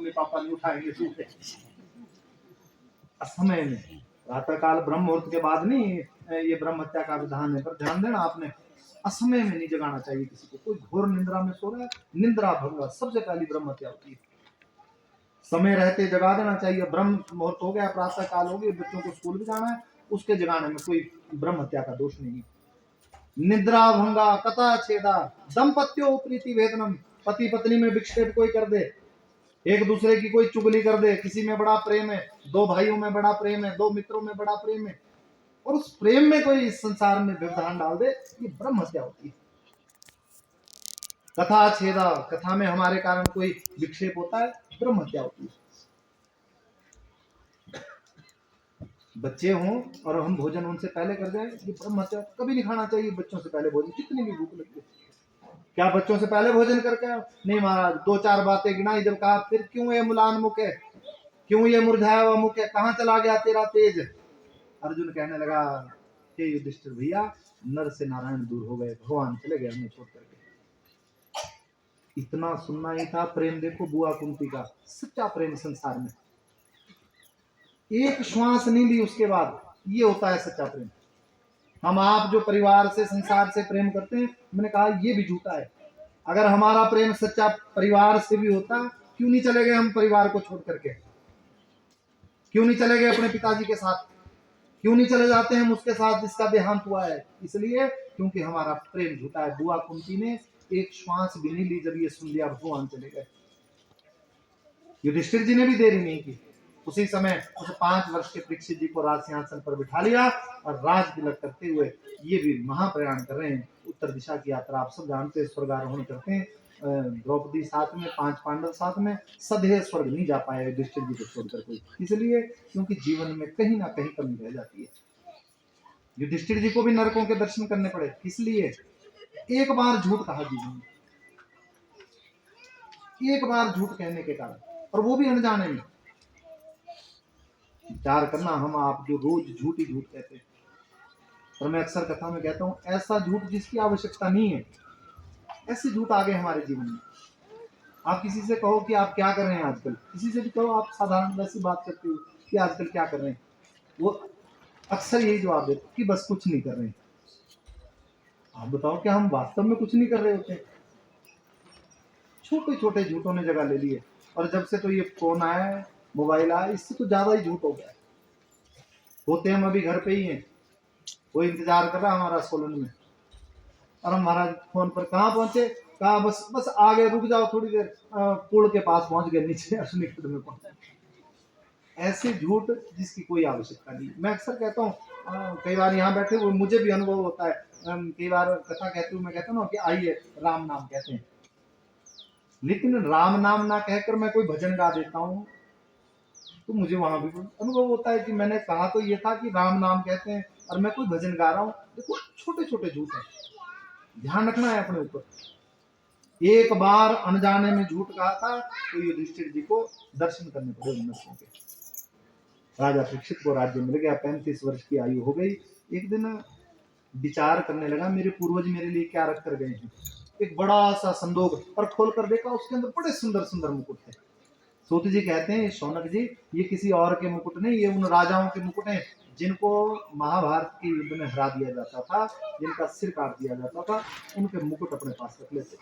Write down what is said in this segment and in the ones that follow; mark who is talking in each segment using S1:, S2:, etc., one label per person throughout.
S1: Mummy papa नहीं उठाएंगे सूखे समय में। प्रातः काल ब्रह्म मुहूर्त के बाद नहीं ये ब्रह्म हत्या का विधान है, पर ध्यान देना आपने, असमय में नहीं जगाना चाहिए किसी को। कोई घोर निंद्रा में सो रहा है, निंद्रा भंग, सबसे पहली ब्रह्म हत्या होती है। समय रहते जगा देना चाहिए। ब्रह्म मुहूर्त हो गया, प्रातः काल हो गया, बच्चों को स्कूल भी जाना है, उसके जगाने में कोई ब्रह्म हत्या का दोष नहीं। निद्रा भंगा कथा छेदा दंपत्यो प्रीति वेदनम, पति पत्नी में विक्षेप कोई कर दे, एक दूसरे की कोई चुगली कर दे, किसी में बड़ा प्रेम है, दो भाइयों में बड़ा प्रेम है, दो मित्रों में बड़ा प्रेम है, और उस प्रेम में कोई इस संसार में व्यवधान डाल दे, ये ब्रह्म हत्या होती है। कथा छेदा, कथा में हमारे कारण कोई विक्षेप होता है, ब्रह्म हत्या होती है। बच्चे हों और हम भोजन उनसे पहले कर जाए, ये ब्रह्म हत्या। कभी नहीं खाना चाहिए बच्चों से पहले भोजन, कितनी भी भूख लगती है। क्या बच्चों से पहले भोजन करके? नहीं महाराज, दो चार बातें गिनाई, जब कहा फिर क्यों ये मुलान मुख है, क्यों ये मुरझाया हुआ मुख है, कहाँ चला गया तेरा तेज? अर्जुन कहने लगा, हे युधिष्ठिर भैया, नर से नारायण दूर हो गए, भगवान चले गए हमें छोड़ करके। इतना सुनना ही था। प्रेम देखो बुआ कुंती का, सच्चा प्रेम संसार में, एक श्वास नहीं ली उसके बाद, ये होता है सच्चा प्रेम। हम आप जो परिवार से संसार से प्रेम करते हैं, मैंने कहा ये भी झूठा है। अगर हमारा प्रेम सच्चा परिवार से भी होता, क्यों नहीं चले गए हम परिवार को छोड़ करके? क्यों नहीं चले गए अपने पिताजी के साथ? क्यों नहीं चले जाते हम उसके साथ जिसका देहांत हुआ है? इसलिए क्योंकि हमारा प्रेम झूठा है। बुआ कुंती ने एक श्वास भी नहीं ली, जब ये सुन लिया भगवान चले गए। युधिष्ठिर जी ने भी देरी नहीं की, उसी समय उस 5 वर्ष के परीक्षित जी को राज सिंहासन पर बिठा लिया और राज तिलक करते हुए ये भी महाप्रयाण कर रहे हैं। उत्तर दिशा की यात्रा आप सब जानते हैं, स्वर्गारोहण करते हैं। द्रौपदी साथ में, 5 पांडव साथ में, सधे स्वर्ग नहीं जा पाए युधिष्ठिर जी को छोड़कर कोई, इसलिए क्योंकि जीवन में कहीं ना कहीं कमी रह जाती है। युधिष्ठिर जी को भी नरकों के दर्शन करने पड़े, इसलिए एक बार झूठ कहा जीवन में, एक बार झूठ कहने के कारण, और वो भी अनजाने में। विचार करना, हम आप जो रोज झूठ ही झूठ कहते हैं, और मैं अक्सर कथा में कहता हूं, ऐसा झूठ जिसकी आवश्यकता नहीं है, ऐसे झूठ आ गए हमारे जीवन में। आप किसी से कहो कि आप क्या कर रहे हैं आजकल, किसी से भी कहो आप साधारण वैसी बात करते हो कि आजकल क्या कर रहे हैं, वो अक्सर यही जवाब देते कि बस कुछ नहीं कर रहे हैं। आप बताओ क्या हम वास्तव में कुछ नहीं कर रहे होते? छोटे छोटे झूठों ने जगह ले लिए, और जब से तो ये फोन आया, मोबाइल आया, इससे तो ज्यादा ही झूठ हो गया। होते हम अभी घर पे ही हैं, वो इंतजार कर रहा हमारा सोलन में, और हम महाराज फोन पर कहाँ पहुंचे, कहा बस बस आगे रुक जाओ थोड़ी देर, पुल के पास पहुंच गए, नीचे अश्वनिकुंड में पहुंचे। ऐसे झूठ जिसकी कोई आवश्यकता नहीं। मैं अक्सर कहता हूँ, कई बार यहाँ बैठे वो मुझे भी अनुभव होता है, कई बार कथा कहती हूँ, मैं कहता हूँ कि आइए राम नाम कहते हैं, लेकिन राम नाम ना कहकर मैं कोई भजन गा देता हूँ, तो मुझे वहां भी अनुभव होता है कि मैंने कहा तो ये था कि राम नाम कहते हैं, और मैं कोई भजन गा रहा हूँ। देखो छोटे छोटे झूठ है, ध्यान रखना है अपने ऊपर। एक बार अनजाने में झूठ कहा था, तो युधिष्ठिर जी को दर्शन करने पड़े नरकों के। राजा परीक्षित को राज्य मिल गया, 35 वर्ष की आयु हो गई। एक दिन विचार करने लगा, मेरे पूर्वज मेरे लिए क्या रख कर गए हैं। एक बड़ा सा संदूक, और खोल कर देखा, उसके अंदर बड़े सुंदर सुंदर मुकुट थे। सूत जी कहते हैं, शौनक जी, ये किसी और के मुकुट नहीं, ये उन राजाओं के मुकुट हैं जिनको महाभारत के युद्ध में हरा दिया जाता था, जिनका सिर काट दिया जाता था, उनके मुकुट अपने पास रख लेते,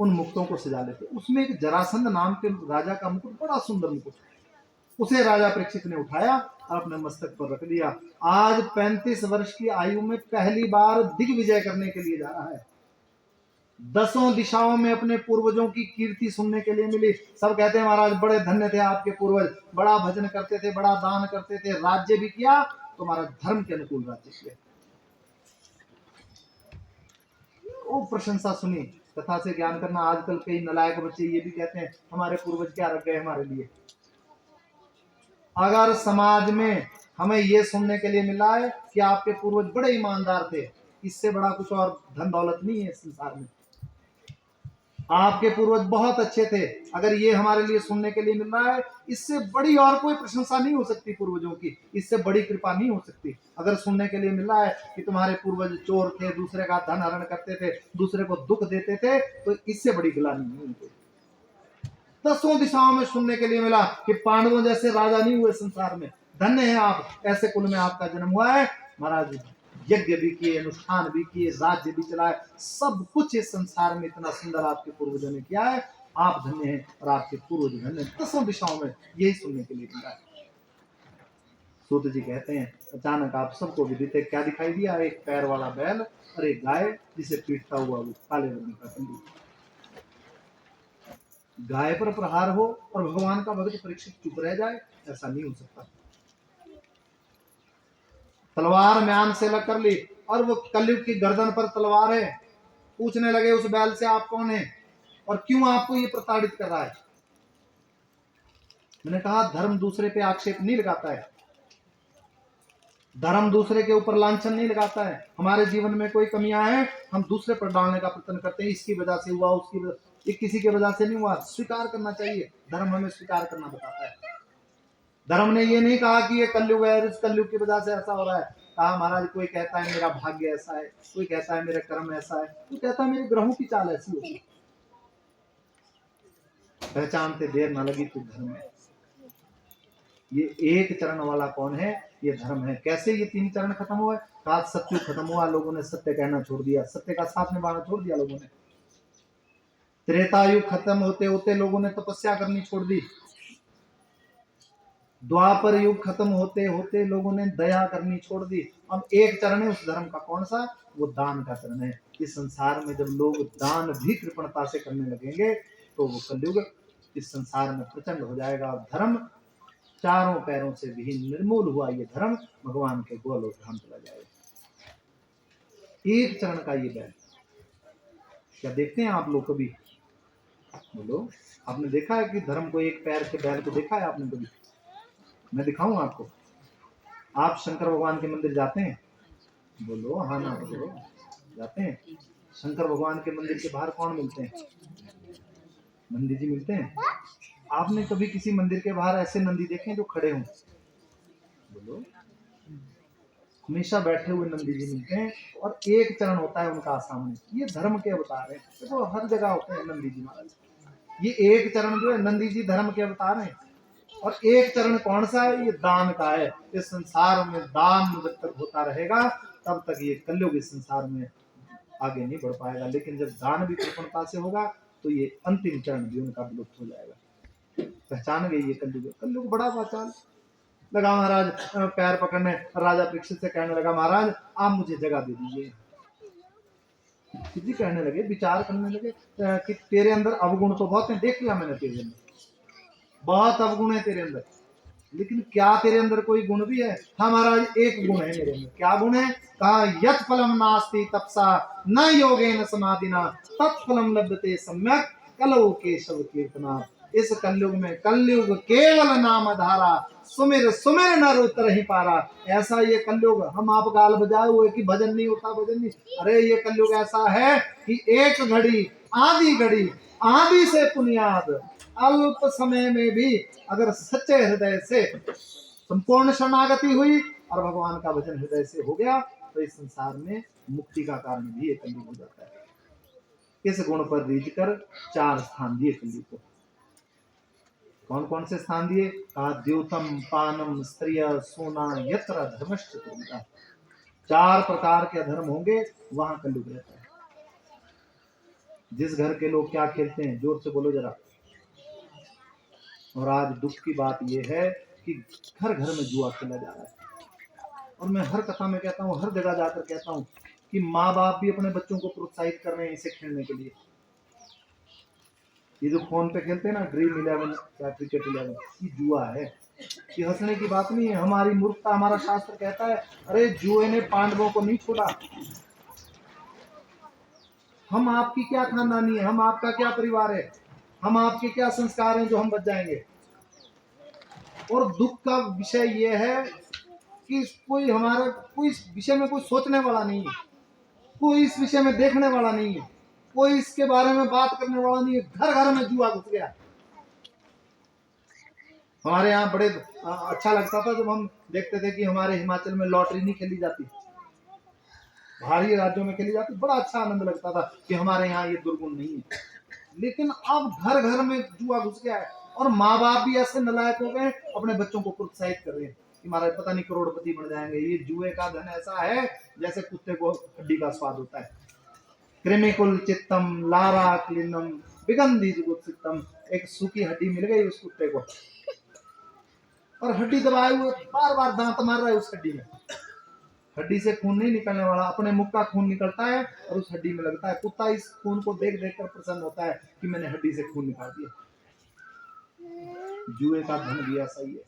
S1: उन मुकुटों को सजा लेते। उसमें एक जरासंध नाम के राजा का मुकुट, बड़ा सुंदर मुकुट, उसे राजा परीक्षित ने उठाया और अपने मस्तक पर रख दिया। आज 35 वर्ष की आयु में पहली बार दिग्विजय करने के लिए जा रहा है। 10 दिशाओं में अपने पूर्वजों की कीर्ति सुनने के लिए मिली। सब कहते हैं महाराज बड़े धन्य थे आपके पूर्वज, बड़ा भजन करते थे, बड़ा दान करते थे, राज्य भी किया, तो महाराज धर्म के अनुकूल राज्य किया। वो प्रशंसा सुनी। कथा से ज्ञान करना, आजकल कई नलायक बच्चे ये भी कहते हैं हमारे पूर्वज क्या रख गए हमारे लिए। अगर समाज में हमें ये सुनने के लिए मिला है कि आपके पूर्वज बड़े ईमानदार थे, इससे बड़ा कुछ और धन दौलत नहीं है संसार में। आपके पूर्वज बहुत अच्छे थे, अगर ये हमारे लिए सुनने के लिए मिल रहा है, इससे बड़ी और कोई प्रशंसा नहीं हो सकती पूर्वजों की, इससे बड़ी कृपा नहीं हो सकती। अगर सुनने के लिए मिल रहा है कि तुम्हारे पूर्वज चोर थे, दूसरे का धन हरण करते थे, दूसरे को दुख देते थे, तो इससे बड़ी गिलानी नहीं होती। 10 दिशाओं में सुनने के लिए मिला कि पांडवों जैसे राजा नहीं हुए संसार में, धन्य है आप, ऐसे कुल में आपका जन्म हुआ है। महाराज यज्ञ भी किए, अनुष्ठान भी किए, राज्य भी चलाए, सब कुछ इस संसार में इतना सुंदर आपके पूर्वजों ने किया है, आप धन्य हैं और आपके पूर्वज धन्य हैं। 10 दिशाओं में यही सुनने के लिए मिला है। सूत जी कहते हैं अचानक आप सबको विदित है क्या दिखाई दिया? एक पैर वाला बैल और एक गाय जिसे पीटता हुआ वो काले रंग का कंदी। गाय पर प्रहार हो और भगवान का भक्त परीक्षित चुप रह जाए, ऐसा नहीं हो सकता। तलवार म्यान से लग कर ली और वो कलयुग की गर्दन पर तलवार है। पूछने लगे उस बैल से आप कौन है और क्यों आपको ये प्रताड़ित कर रहा है? मैंने कहा धर्म दूसरे पे आक्षेप नहीं लगाता है, धर्म दूसरे के ऊपर लांछन नहीं लगाता है। हमारे जीवन में कोई कमियां हैं हम दूसरे पर डालने का प्रयत्न करते हैं, इसकी वजह से हुआ, उसकी वजह, ये किसी की वजह से नहीं हुआ। स्वीकार करना चाहिए, धर्म हमें स्वीकार करना बताता है। धर्म ने ये नहीं कहा कि ये कलयुग है, इस कलयुग की वजह से ऐसा हो रहा है। कहा महाराज कोई कहता है मेरा भाग्य ऐसा है, कोई कहता है मेरा कर्म ऐसा है, कोई कहता है मेरे ग्रहों की चाल ऐसी होगी। पहचानते देर न लगी तो धर्म है। ये एक चरण वाला कौन है? ये धर्म है। कैसे ये 3 चरण खत्म हुए? कहा सत्युग खत्म हुआ, लोगों ने सत्य कहना छोड़ दिया, सत्य का साथ निभाना छोड़ दिया लोगों ने। त्रेता युग खत्म होते होते लोगों ने तपस्या करनी छोड़ दी। द्वापर युग खत्म होते होते लोगों ने दया करनी छोड़ दी। अब एक चरण है उस धर्म का, कौन सा? वो दान का चरण है। इस संसार में जब लोग दान भी कृपणता से करने लगेंगे तो वो कलयुग इस संसार में प्रचंड हो जाएगा। धर्म चारों पैरों से भी निर्मूल हुआ, ये धर्म भगवान के गोलोक धाम चला जाएगा। एक चरण का ये बैल। क्या देखते हैं आप लोग कभी? बोलो, आपने देखा है कि धर्म को एक पैर के बैल को देखा है आपने कभी? मैं दिखाऊं आपको। आप शंकर भगवान के मंदिर जाते हैं? बोलो हाँ ना बोलो। जाते हैं? शंकर भगवान के मंदिर के बाहर कौन मिलते हैं? नंदी जी मिलते हैं। आपने कभी किसी मंदिर के बाहर ऐसे नंदी देखे हैं जो खड़े हों? बोलो। हमेशा बैठे हुए नंदी जी मिलते हैं और एक चरण होता है उनका सामने। ये धर्म के अवतार है, देखो हर जगह होते हैं नंदी जी महाराज। ये एक चरण जो है नंदी जी धर्म के अवतार हैं। और एक चरण कौन सा है? ये दान का है। इस संसार में दान जब तक होता रहेगा तब तक ये कलयुग इस संसार में आगे नहीं बढ़ पाएगा। लेकिन जब दान भी कृपणता से होगा तो ये अंतिम चरण भी उनका विलुप्त हो जाएगा। पहचान गई ये कलयुग। कलयुग बड़ा पहचान लगा। महाराज पैर पकड़ने राजा परीक्षित से कहने लगा महाराज आप मुझे जगह दे दीजिए। कहने लगे, विचार करने लगे कि तेरे अंदर अवगुण तो बहुत है, देख लिया मैंने तेरे अंदर बहुत अवगुण है तेरे अंदर, लेकिन क्या तेरे अंदर कोई गुण भी है? हाँ महाराज एक गुण है मेरे अंदर। क्या गुण है? कहा यत् फलम नास्ति तपसा न योगेन समाधिना तत्फलम लभते सम्यक कलौ केशव कीर्तना। इस कलयुग में कलयुग केवल नाम धारा सुमिर सुमिर नर उतर ही पारा। ऐसा ये कलयुग, हम आप गाल बजाए हुए कि भजन नहीं होता, भजन नहीं। अरे ये कलयुग ऐसा है कि एक घड़ी आदि से पुनियाद अल्प समय में भी अगर सच्चे हृदय से संपूर्ण शरणागति हुई और भगवान का भजन हृदय से हो गया तो इस संसार में मुक्ति का कारण भी ये कलयुग हो जाता है। इस गुण पर रीझ कर 4 स्थान दिए कलयुग को। कौन कौन से स्थान दिए? कहा द्योतम पानम स्त्रिय सोना यत्र धर्मश्च। 4 प्रकार के अधर्म होंगे वहां कलयुग रहता है। जिस घर के लोग क्या खेलते हैं, जोर से बोलो जरा। और आज दुख की बात यह है कि घर घर में जुआ खेला जा रहा है। और मैं हर कथा में कहता हूँ, हर जगह जाकर कहता हूँ कि माँ बाप भी अपने बच्चों को प्रोत्साहित कर रहे हैं इसे खेलने के लिए। ये जो फोन पे खेलते हैं ना ड्रीम 11 या क्रिकेट 11, ये जुआ है। ये हंसने की बात नहीं है, हमारी मूर्खता। हमारा शास्त्र कहता है अरे जुए ने पांडवों को नहीं छोड़ा। हम आपकी क्या खानदानी है, हम आपका क्या परिवार है, हम आपके क्या संस्कार हैं जो हम बच जाएंगे। और दुख का विषय यह है कि कोई हमारा कोई इस विषय में कोई सोचने वाला नहीं है, कोई इस विषय में देखने वाला नहीं है, कोई इसके बारे में बात करने वाला नहीं है। घर घर में जुआ घुस गया। हमारे यहाँ बड़े अच्छा लगता था जब हम देखते थे कि हमारे हिमाचल में लॉटरी नहीं खेली जाती, बाहरी राज्यों में खेली जाती। बड़ा अच्छा आनंद लगता था कि हमारे यहाँ ये दुर्गुण नहीं है। लेकिन अब घर घर में जुआ घुस गया है और माँ बाप भी ऐसे नालायक हो गए, अपने बच्चों को प्रोत्साहित कर रहे हैं कि महाराज पता नहीं करोड़पति बन जाएंगे। ये जुए का धन ऐसा है जैसे कुत्ते को हड्डी का स्वाद होता है। कृमिकुल चित्तम लारा क्लीनम विगंधी जुगुप्सितम। एक सूखी हड्डी मिल गई उस कुत्ते को और हड्डी दबाए हुए बार बार दांत मार रहा है उस हड्डी में। हड्डी से खून नहीं निकलने वाला, अपने मुख का खून निकलता है और उस हड्डी में लगता है। कुत्ता इस खून को देख देख कर प्रसन्न होता है कि मैंने हड्डी से खून निकाल दिया। जुए का धन भी ऐसा ही है।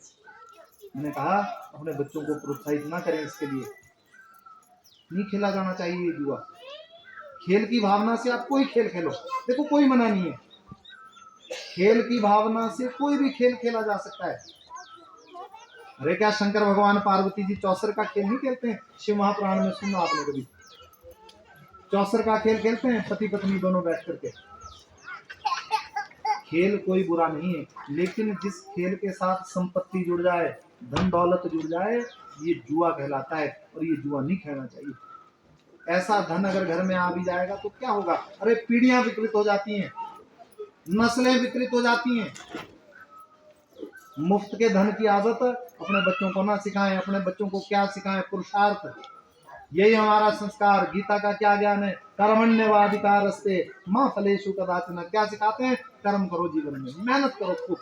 S1: मैंने कहा अपने बच्चों को प्रोत्साहित ना करें, इसके लिए नहीं खेला जाना चाहिए जुआ। खेल की भावना से आप कोई खेल खेलो, देखो कोई मना नहीं है, खेल की भावना से कोई भी खेल खेला जा सकता है। अरे क्या शंकर भगवान पार्वती जी चौसर का खेल नहीं खेलते हैं? शिव महापुराण में सुना आपने कभी? चौसर का खेल खेलते हैं पति पत्नी दोनों बैठ करके। खेल कोई बुरा नहीं है, लेकिन जिस खेल के साथ संपत्ति जुड़ जाए, धन दौलत जुड़ जाए, ये जुआ कहलाता है और ये जुआ नहीं खेलना चाहिए। ऐसा धन अगर घर में आ भी जाएगा तो क्या होगा? अरे पीढ़ियां विकृत हो जाती हैं, नस्लें विकृत हो जाती हैं। मुफ्त के धन की आदत अपने बच्चों को ना सिखाएं। अपने बच्चों को क्या सिखाएं? पुरुषार्थ। यही हमारा संस्कार। गीता का क्या ज्ञान है? कर्मण्येवाधिकारस्ते मा फलेषु कदाचन। क्या सिखाते हैं? कर्म करो, जीवन में मेहनत करो खूब,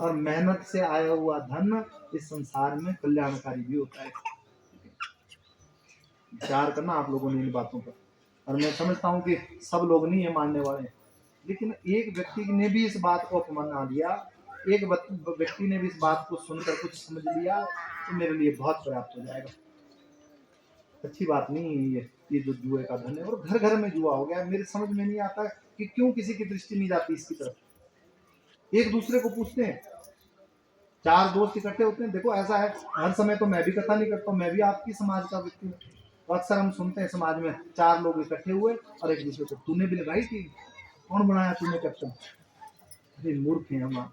S1: और मेहनत से आया हुआ धन इस संसार में कल्याणकारी भी होता है। विचार करना आप लोगों ने इन बातों पर। और मैं समझता हूँ कि सब लोग नहीं है मानने वाले, लेकिन एक व्यक्ति ने भी इस बात को अपना लिया, एक व्यक्ति ने भी इस बात को सुनकर कुछ समझ लिया तो मेरे लिए बहुत पर्याप्त हो जाएगा। अच्छी बात नहीं है ये जो जुए का धन है और घर घर में जुआ हो गया। मेरे समझ में नहीं आता कि क्यों किसी की दृष्टि नहीं जाती इसकी तरफ। एक दूसरे को पूछते हैं, चार दोस्त इकट्ठे होते हैं, देखो ऐसा है, हर समय तो मैं भी कथा नहीं करता हूँ, मैं भी आपकी समाज का व्यक्ति हूँ। तो अक्सर हम सुनते हैं समाज में चार लोग इकट्ठे हुए और एक दूसरे को तूने भी लगाई थी, कौन बनाया तूने कैप्टन? अरे मूर्ख हैं हम।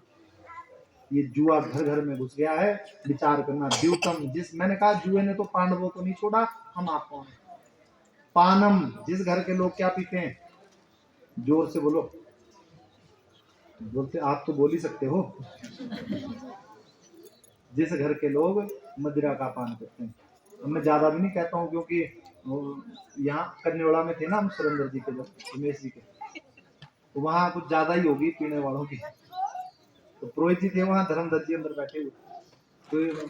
S1: ये जुआ घर घर में घुस गया है। विचार करना। द्यूतम, जिस मैंने कहा जुए ने तो पांडवों को नहीं छोड़ा, हम आप कौन? पानम, जिस घर के लोग क्या पीते हैं? जोर से बोलो, बोलते आप तो बोल ही सकते हो। जिस घर के लोग मदिरा का पान करते हैं। मैं ज्यादा भी नहीं कहता हूँ क्योंकि यहाँ कन्नौड़ा में थे ना हम सुरेंद्र जी के, जब उमेश जी के, तो वहाँ कुछ ज्यादा ही होगी पीने वालों की। तो पुरोहित जी थे वहाँ, धर्मदत्त जी अंदर बैठे हुए, तो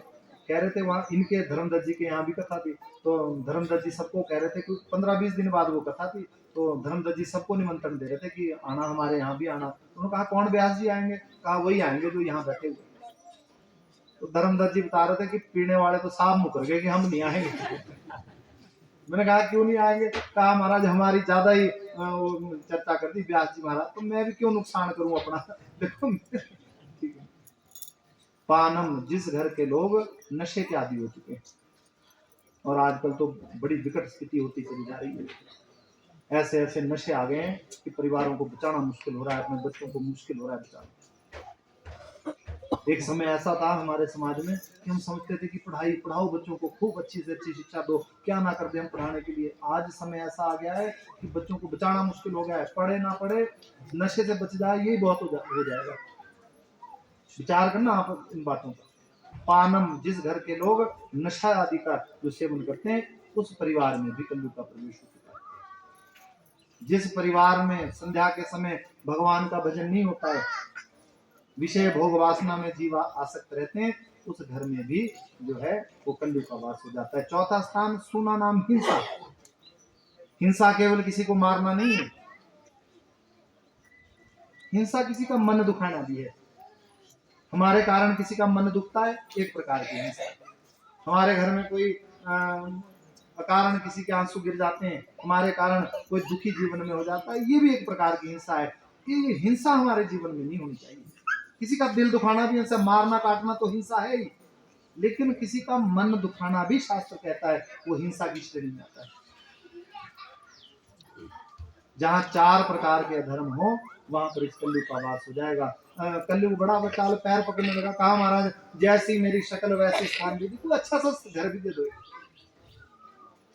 S1: कह रहे थे वहाँ इनके धर्मदत्त जी के यहाँ भी कथा थी। तो धर्मदत्त जी सबको कह रहे थे कि 15-20 दिन बाद वो कथा थी, तो धर्मदत्त जी सबको निमंत्रण दे रहे थे कि आना, हमारे यहाँ भी आना। उन्होंने कहा कौन व्यास जी आएंगे? कहा वही आएंगे जो यहाँ बैठे हुए। तो धर्मदत्त जी बता रहे थे कि पीने वाले तो साफ मुकर गए कि हम नहीं आएंगे। मैंने कहा क्यों नहीं आएंगे? कहा महाराज हमारी ज्यादा ही चर्चा कर दी व्यास जी महाराज, तो मैं भी क्यों नुकसान करूं अपना। देखो ठीक है। पानम, जिस घर के लोग नशे के आदी हो चुके हैं, और आजकल तो बड़ी विकट स्थिति होती चली जा रही है। ऐसे ऐसे नशे आ गए हैं कि परिवारों को बचाना मुश्किल हो रहा है, अपने बच्चों को मुश्किल हो रहा है बचाना। एक समय ऐसा था हमारे समाज में कि हम समझते थे कि पढ़ाई पढ़ाओ, बच्चों को खूब अच्छी से अच्छी शिक्षा दो, क्या ना कर दे हम पढ़ाने के लिए। आज समय ऐसा आ गया है कि बच्चों को बचाना मुश्किल हो गया है। पढ़े ना पढ़े, नशे से बच जाए यही बहुत हो जाएगा। विचार करना आप इन बातों पर। पानम, जिस घर के लोग नशा आदि का जो सेवन करते हैं, उस परिवार में भी कलयुग का प्रवेश हो चुका है। जिस परिवार में संध्या के समय भगवान का भजन नहीं होता है, विषय भोग वासना में जीव आसक्त रहते हैं, उस घर में भी जो है वो कलयुग का वास हो जाता है। चौथा स्थान, सुना नाम हिंसा। हिंसा केवल किसी को मारना नहीं है, हिंसा किसी का मन दुखाना भी है। हमारे कारण किसी का मन दुखता है, एक प्रकार की हिंसा। हमारे घर में कोई अकारण किसी के आंसू गिर जाते हैं, हमारे कारण कोई दुखी जीवन में हो जाता है, ये भी एक प्रकार की हिंसा है। ये हिंसा हमारे जीवन में नहीं होनी चाहिए। किसी का दिल दुखाना भी हिंसा, मारना काटना तो हिंसा है ही, लेकिन किसी का मन दुखाना भी शास्त्र कहता है वो हिंसा की श्रेणी में आता है। जहाँ 4 प्रकार के अधर्म हो वहां पर इस कलयुग का वास हो जाएगा। कलयुग बड़ा बचाल पैर पकड़ने लगा। कहा महाराज जैसी मेरी शक्ल वैसी स्थान भी, कोई अच्छा सा घर भी दे दो।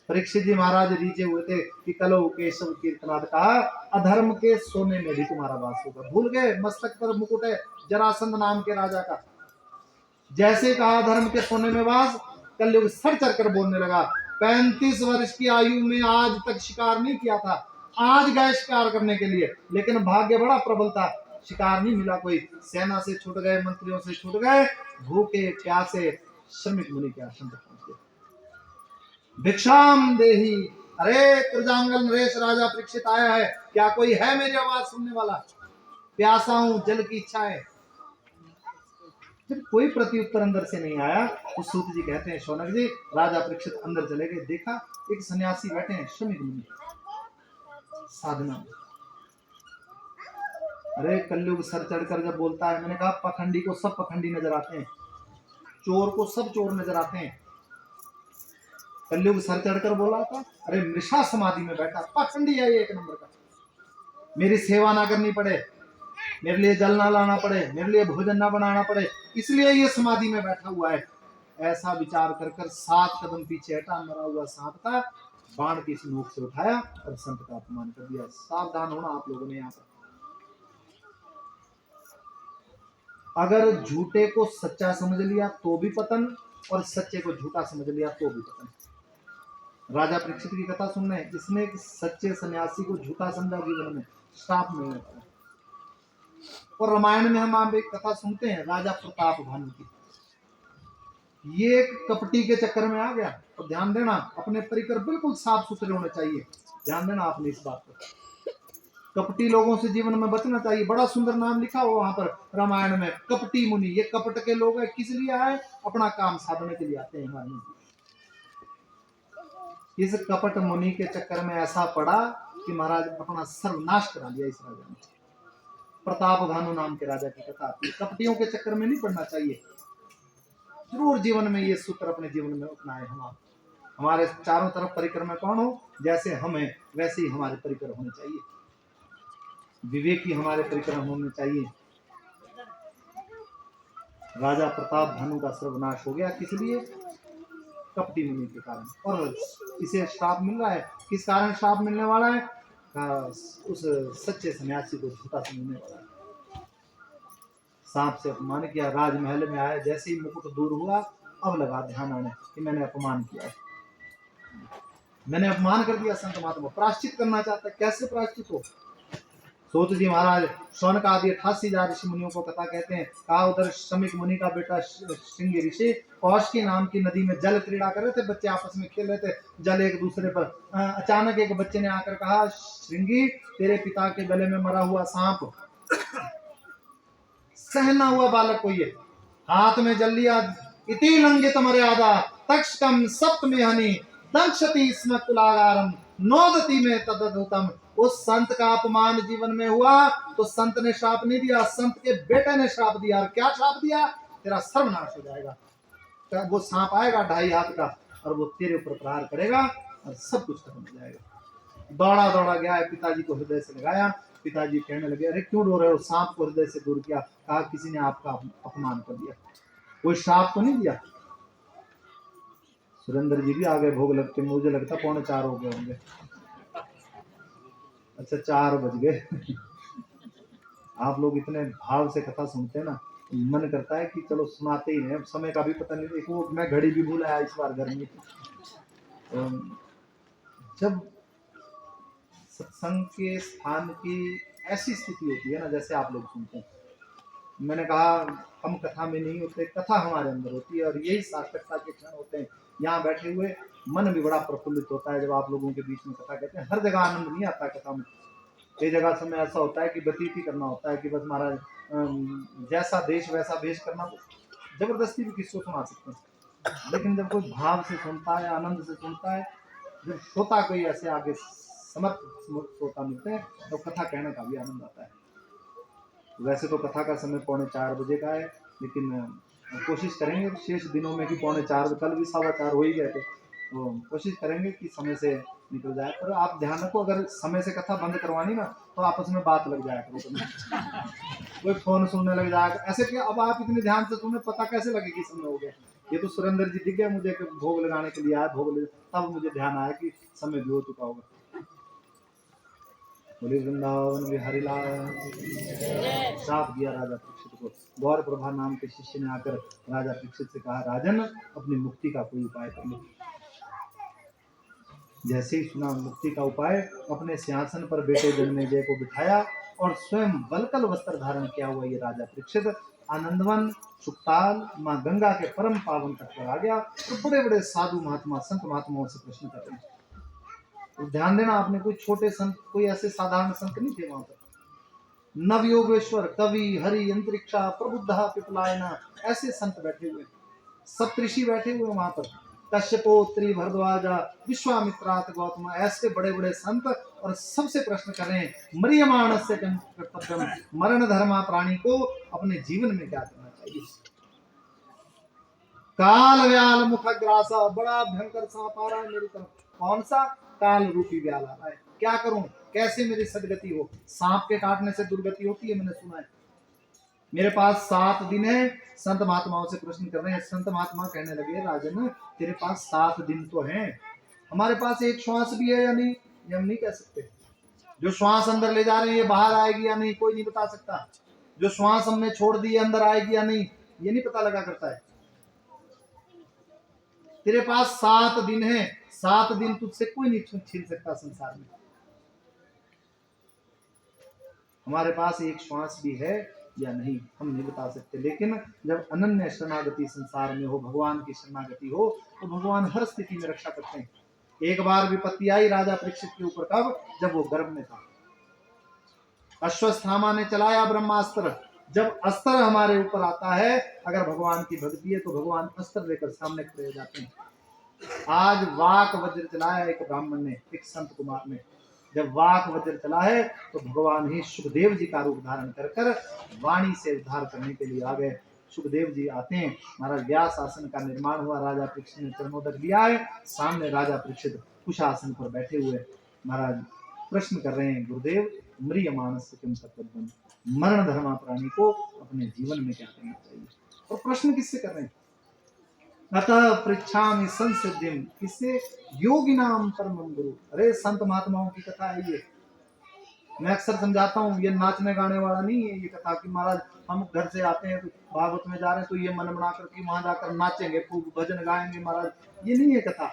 S1: परीक्षित जी महाराज रीचे हुए थे कि कलो केशव कीर्तनाद कहा, अधर्म के सोने में भी तुम्हारा वास होगा। भूल गए मस्तक पर मुकुट है जरासंध नाम के राजा का। जैसे कहा धर्म के सोने में वास, कलयुग सर चढ़ कर बोलने लगा। 35 वर्ष की आयु में आज तक शिकार नहीं किया था, आज गए शिकार करने के लिए, लेकिन भाग्य बड़ा प्रबल था, शिकार नहीं मिला कोई। सेना से छूट गए, मंत्रियों से छूट गए, भूखे प्यासे श्रमिक मुनि के आश्रम तक पहुंच गए। भिक्षाम देही, अरे त्रिजांगल नरेश राजा परीक्षित आया है, क्या कोई है मेरी आवाज सुनने वाला? प्यासा हूं, जल की इच्छा है। जब कोई प्रत्युत्तर अंदर से नहीं आया तो सूत जी कहते हैं, शौनक जी राजा परीक्षित अंदर चले गए, देखा एक सन्यासी बैठे हैं, श्रमिक मुनि साधना। अरे कलयुग सर चढ़कर जब बोलता है, मैंने कहा पखंडी को सब पखंडी नजर आते हैं, चोर को सब चोर नजर आते हैं। कलयुग सर चढ़कर बोला था, अरे मृषा समाधि में बैठा पखंडी है ये एक नंबर का, मेरी सेवा ना करनी पड़े, मेरे लिए जल ना लाना पड़े, मेरे लिए भोजन ना बनाना पड़े, इसलिए ये समाधि में बैठा हुआ है। ऐसा विचार कर कर 7 कदम पीछे हटा, मरा हुआ सांप था, बाण की नोक से उठाया और संत का अपमान कर दिया। सावधान होना आप लोगों ने यहाँ पर। अगर झूठे को सच्चा समझ लिया तो भी पतन, और सच्चे को झूठा समझ लिया तो भी पतन। राजा परीक्षित की कथा सुन रहे हैं, इसने सच्चे सन्यासी को झूठा समझा, जीवन में श्राप मिलने लगा। और रामायण में हम आप एक कथा सुनते हैं राजा प्रताप भानु की, ये कपटी के चक्कर में आ गया। और ध्यान देना, अपने परिकर बिल्कुल साफ सुथरे होने चाहिए, ध्यान देना आपने इस बात पर। कपटी लोगों से जीवन में बचना चाहिए। बड़ा सुंदर नाम लिखा हुआ वहां पर रामायण में, कपटी मुनि। ये कपट के लोग है, किस लिए आए? अपना काम साधने के लिए आते हैं हमारे। इस कपट मुनि के चक्कर में ऐसा पड़ा कि महाराज अपना सर्वनाश करा दिया इस राजा ने। प्रताप भानु नाम के राजा की कथा आती है। कपटियों के चक्कर में नहीं पड़ना चाहिए। जरूर जीवन में ये सूत्र अपने जीवन में अपनाए हम आप। हमारे चारों तरफ परिकर में कौन हो? जैसे हमें वैसे ही हमारे परिकर होने चाहिए, विवेकी हमारे परिकर होने चाहिए। राजा प्रताप भानु का सर्वनाश हो गया, किस लिए? कपटी मुनि के कारण। और इसे श्राप मिल रहा है, किस कारण श्राप मिलने वाला है? उस सच्चे सन्यासी को झूठा समझने वाला है। सांप से अपमान किया, राजमहल में आया, जैसे ही मुकुट दूर हुआ, अब लगा ध्यान आने कि मैंने अपमान किया है, मैंने अपमान कर दिया संत महात्मा। प्रायश्चित करना चाहता है, कैसे प्रायश्चित हो? सूत जी महाराज शौनक आदि 88,000 ऋषि मुनियों को कथा कहते हैं। कहा उधर श्रमिक मुनि का बेटा श्रृंगी ऋषि कौशिकी नाम की नदी में जल क्रीड़ा कर रहे थे, बच्चे आपस में खेल रहे थे जल एक दूसरे पर। अचानक एक बच्चे ने आकर कहा, श्रृंगी तेरे पिता के गले में मरा हुआ सांप, सहना हुआ बालक को ये हाथ में जल लिया। इति लंघित मर्यादा तक्षकम सप्तमे हनि दंक्षति स्म कुलागारम नोदति में तदधुतम। उस संत का अपमान जीवन में हुआ तो संत ने श्राप नहीं दिया, संत के बेटे ने श्राप दिया। और क्या श्राप दिया? तेरा सर्वनाश हो जाएगा। वो सांप आएगा 2.5 हाथ का और वो तेरे ऊपर प्रहार करेगा और सब कुछ खत्म हो जाएगा। दौड़ा दौड़ा गया है, पिताजी को हृदय से लगाया। पिताजी कहने लगे, अरे क्यों रो रहे हो? सांप को हृदय से दूर किया। कहा किसी ने आपका अपमान कर दिया, कोई श्राप तो नहीं दिया। सुरेंद्र जी भी आगे भोग लगते, मुझे लगता 3:45 हो गए होंगे। अच्छा 4 बज गए। आप लोग इतने भाव से कथा सुनते हैं ना, मन करता है कि चलो सुनाते ही रहे। समय का भी पता नहीं। देखो मैं घड़ी भी भूल आया इस बार घर में। जब सत्संग के स्थान की ऐसी स्थिति होती है ना, जैसे आप लोग सुनते हैं, मैंने कहा हम कथा में नहीं होते, कथा हमारे अंदर होती है और यही सार्थकता के क्षण होते हैं। यहाँ बैठे हुए मन भी बड़ा प्रफुल्लित होता है जब आप लोगों के बीच में कथा कहते हैं। हर जगह आनंद नहीं आता कथा में। कई जगह समय ऐसा होता है कि व्यतीत ही करना होता है कि बस महाराज जैसा देश वैसा भेष करना, जबरदस्ती भी किसको सुना सकते हैं। लेकिन जब कोई भाव से सुनता है, आनंद से सुनता है, जब श्रोता कोई ऐसे आगे समर्थ श्रोता मिलते हैं तो कथा कहने का भी आनंद आता है। वैसे तो कथा का समय 3:45 बजे का है, लेकिन कोशिश करेंगे शेष दिनों में कि 3:45, कल भी 4:15 हो ही गए थे, तो कोशिश करेंगे कि समय से निकल जाए। पर आप ध्यान रखो, अगर समय से कथा बंद करवानी ना तो आपस में बात लग जाए करो। कोई फोन सुनने लग जाएगा ऐसे कि अब आप इतने ध्यान से सुने, पता कैसे लगे कि समय हो गया। ये तो सुरेंद्र जी दिख गया मुझे कि भोग लगाने के लिए आया, भोग ले, तब मुझे ध्यान आया कि समय भी हो चुका होगा। बोले वृंदावन बिहारी लाल। साफ दिया राजा परीक्षित को। गौर प्रभा नाम के शिष्य ने आकर राजा परीक्षित से कहा, राजन अपनी मुक्ति का कोई उपाय कर लो। जैसे ही सुना मुक्ति का उपाय, अपने सिंहासन पर बेटे जन्मेजय को बिठाया और स्वयं वलकल वस्त्र धारण किया हुआ ये राजा परीक्षित आनंदवन सुखताल मां गंगा के परम पावन तट पर आ गया। तो बड़े बड़े साधु महात्मा संत महात्माओं से प्रश्न कर रहे हैं। तो ध्यान देना आपने, कोई छोटे संत, कोई ऐसे साधारण संत नहीं थे वहां पर। नवयोगेश्वर, कवि, हरि, अंतरिक्षा, प्रबुद्धा, पिपलायना, ऐसे संत बैठे हुए, सप्तऋषि बैठे हुए वहां पर। कश्यपोत्री भरद्वाजा, विश्वामित्रात गौतम, ऐसे बड़े बड़े संत, और सबसे प्रश्न कर रहे हैं मरियमाणस्य कर्तव्यम, मरण धर्मा प्राणी को अपने जीवन में क्या करना चाहिए। काल व्याल मुखग्रासा, बड़ा भयंकर सांप आ रहा है मेरी तरफ। कौन सा? काल रूपी व्याल आ रहा है। क्या करूं, कैसे मेरी सदगति हो। सांप के काटने से दुर्गति होती है, मैंने सुना है। मेरे पास 7 दिन है। संत महात्माओं से प्रश्न कर रहे हैं। संत महात्मा कहने लगे, राजन तेरे पास 7 दिन तो हैं, हमारे पास एक श्वास भी है या नहीं, ये हम नहीं कह सकते। जो श्वास अंदर ले जा रहे हैं ये बाहर आएगी या नहीं, कोई नहीं बता सकता। जो श्वास हमने छोड़ दी है अंदर आएगी या नहीं, ये नहीं पता लगा करता है। तेरे पास 7 दिन है, 7 दिन तुझसे कोई नहीं छीन सकता संसार में। हमारे पास एक श्वास भी है या नहीं हम नहीं बता सकते, लेकिन जब अनन्य शरणागति संसार में हो, भगवान की शरणागति हो, तो भगवान हर स्थिति में रक्षा करते हैं। एक बार विपत्ति आई राजा परीक्षित के ऊपर, कब? जब वो गर्भ में था। अश्वत्थामा ने चलाया ब्रह्मास्त्र। जब अस्त्र हमारे ऊपर आता है, अगर भगवान की भक्ति है तो भगवान अस्त्र लेकर सामने खड़े हो जाते हैं। आज वाक वज्र चलाया एक ब्राह्मण ने, एक संत कुमार ने। जब वाक वज्र चला है तो भगवान ही सुखदेव जी का रूप धारण कर कर वाणी से उद्धार करने के लिए आ गए। सुखदेव जी आते हैं, महाराज व्यास आसन का निर्माण हुआ, राजा परीक्षित ने चरणोदक लिया है, सामने राजा परीक्षित कुश आसन पर बैठे हुए महाराज प्रश्न कर रहे हैं, गुरुदेव म्रियमाणस्य किम कर्तव्यम, मरण धर्मा प्राणी को अपने जीवन में क्या करना चाहिए। और प्रश्न किससे कर रहे हैं? अतः पृच्छामि संसिद्धिम, किससे? योगिनाम परमं गुरु। अरे संत महात्माओं की कथा है ये। मैं अक्सर समझाता हूँ, ये नाचने गाने वाला नहीं है ये कथा कि महाराज हम घर से आते हैं तो भागवत में जा रहे हैं तो ये मन बना कर कि वहां जाकर नाचेंगे, खूब भजन गाएंगे महाराज, ये नहीं है कथा।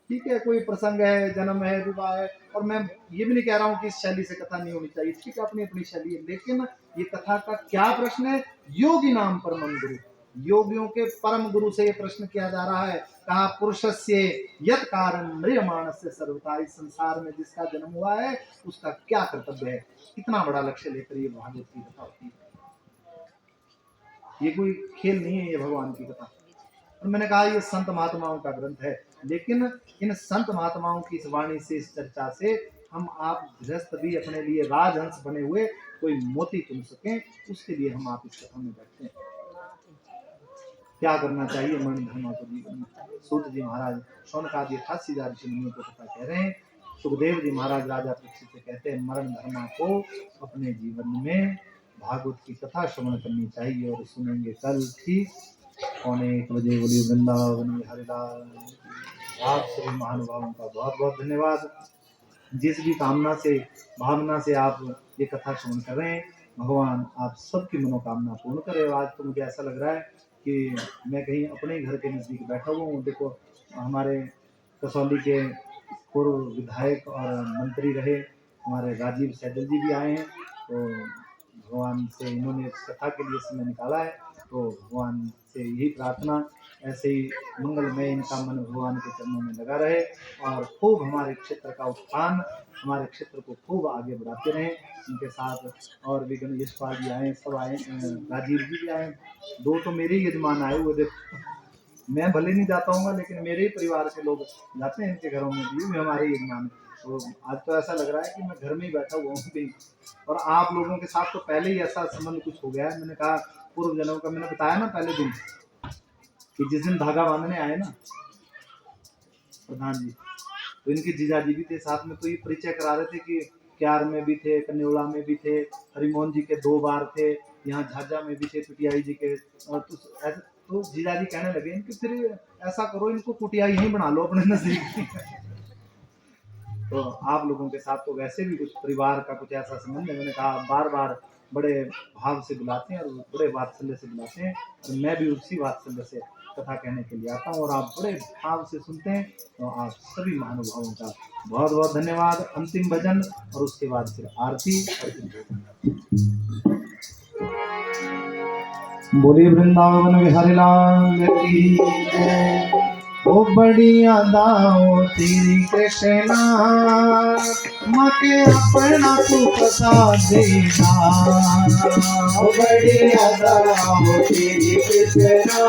S1: ठीक है, कोई प्रसंग है, जन्म है, विवाह है, और मैं ये भी नहीं कह रहा हूँ कि इस शैली से कथा नहीं होनी चाहिए, ठीक है, अपनी अपनी शैली है, लेकिन ये कथा का क्या प्रश्न है? योगी नाम परमं गुरु, योगियों के परम गुरु से ये प्रश्न किया जा रहा है। कहा पुरुषस्य यत् कारण म्रियमाणस्य सर्वथा, इस संसार में जिसका जन्म हुआ है उसका क्या कर्तव्य है। कितना बड़ा लक्ष्य लेकर ये भागवत की कथा होती है, ये कोई खेल नहीं है, ये भगवान की कथा। और मैंने कहा ये संत महात्माओं का ग्रंथ है, लेकिन इन संत महात्माओं की इस वाणी से, इस चर्चा से हम आप गृहस्थ भी अपने लिए राजहंस बने हुए कोई मोती चुन सकें, उसके लिए हम आप इस कथा में बैठते हैं। क्या करना चाहिए मरण धर्मा को जीवन में। सूत जी महाराज शौनकादि 88,000 ऋषि मुनियों को कथा कह रहे हैं। सुखदेव जी महाराज राजा परीक्षित से कहते हैं मरण धर्मा को अपने जीवन में भागवत की कथा श्रवण करनी चाहिए। और सुनेंगे कल ठीक 1:45 बजे। बोलिए वृंदावन हरिलाल। आप सभी महानुभावों का बहुत बहुत धन्यवाद। जिस भी कामना से, भावना से आप ये कथा श्रवण कर रहे हैं, भगवान आप सबकी मनोकामना पूर्ण करे। आज तो मुझे ऐसा लग रहा है कि मैं कहीं अपने घर के नजदीक बैठा हुआ हूँ। देखो हमारे कसौली के पूर्व विधायक और मंत्री रहे हमारे राजीव सैजल जी भी आए हैं, तो भगवान से इन्होंने इस कथा के लिए समय निकाला है, तो भगवान से यही प्रार्थना ऐसे ही मंगलमय इनका मन भगवान के चरणों में लगा रहे और खूब हमारे क्षेत्र का उत्थान, हमारे क्षेत्र को खूब आगे बढ़ाते रहें। उनके साथ और भी गणेश पाल जी आए, सब आए, राजीव जी भी आए, 2 तो मेरे ही यजमान आए हुए। देखो मैं भले नहीं जाता हूँ लेकिन मेरे ही परिवार के लोग जाते हैं इनके घरों में, भी हमारे यजमान। तो आज तो ऐसा लग रहा है कि मैं घर में ही बैठा हुआ हूँ। और आप लोगों के साथ तो पहले ही ऐसा संबंध कुछ हो गया है। मैंने कहा पूर्व जन्म का, मैंने बताया ना पहले दिन कि जिस दिन धागा बांधने आए ना प्रधान जी, तो इनके जीजाजी भी थे साथ में, तो ये परिचय करा रहे थे कि क्यार में भी थे, कन्योला में भी थे, हरिमोहन जी के 2 बार थे, यहाँ झाझा में भी थे कुटियाई जी के। और तो जीजा जी कहने लगे कि फिर ऐसा करो, इनको कुटिया यहीं बना लो अपने नजदीक। तो आप लोगों के साथ तो वैसे भी कुछ परिवार का कुछ ऐसा संबंध है। मैंने कहा बार बार बड़े भाव से बुलाते हैं और बड़े वात्सल्य से बुलाते हैं, और मैं भी उसी वात्सल्य से कथा कहने के लिए आता हूँ, और आप बड़े भाव से सुनते हैं। तो आप सभी महानुभावों का बहुत बहुत धन्यवाद। अंतिम भजन और उसके बाद फिर आरती। बोली वृंदावन बिहारी लाल की जय। ओ बढ़िया दाओ तेरी कृष्णा, मके अपना तू पता देना। ओ बढ़िया दाओ तेरी कृष्णा,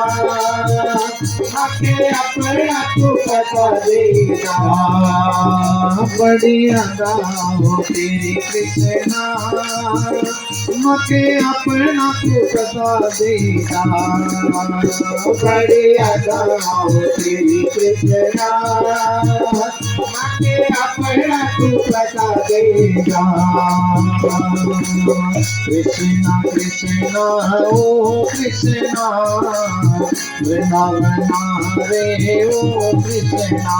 S1: मके अपना तू पता देना। बढ़िया दाओ तेरी कृष्णा, मके अपना तू पता देना। बढ़िया दाओ तेरी कृष्णा, मके अपना तू पता देगा। कृष्णा कृष्णा ओ कृष्णा, वृंदावन रे ओ कृष्णा।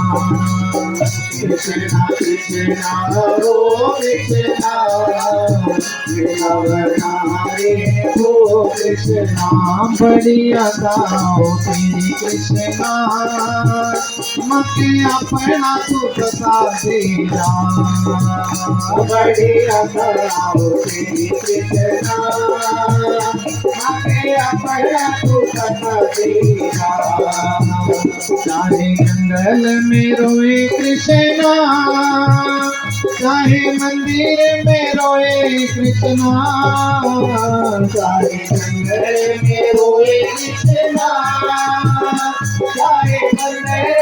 S1: कृष्णा कृष्णा ओ कृष्णा, वृंदावन रे ओ कृष्णा। बढ़िया दाओ तेरी कृष्णा, मके अपना तू बता देना। बढ़िया दाओ तेरी कृष्णा, मके अपना तू बता देना। चाहे जंगल में रोए कृष्णा, चाहे मंदिर में रोए कृष्णा। चाहे जंगल में रोए कृष्णा, चाहे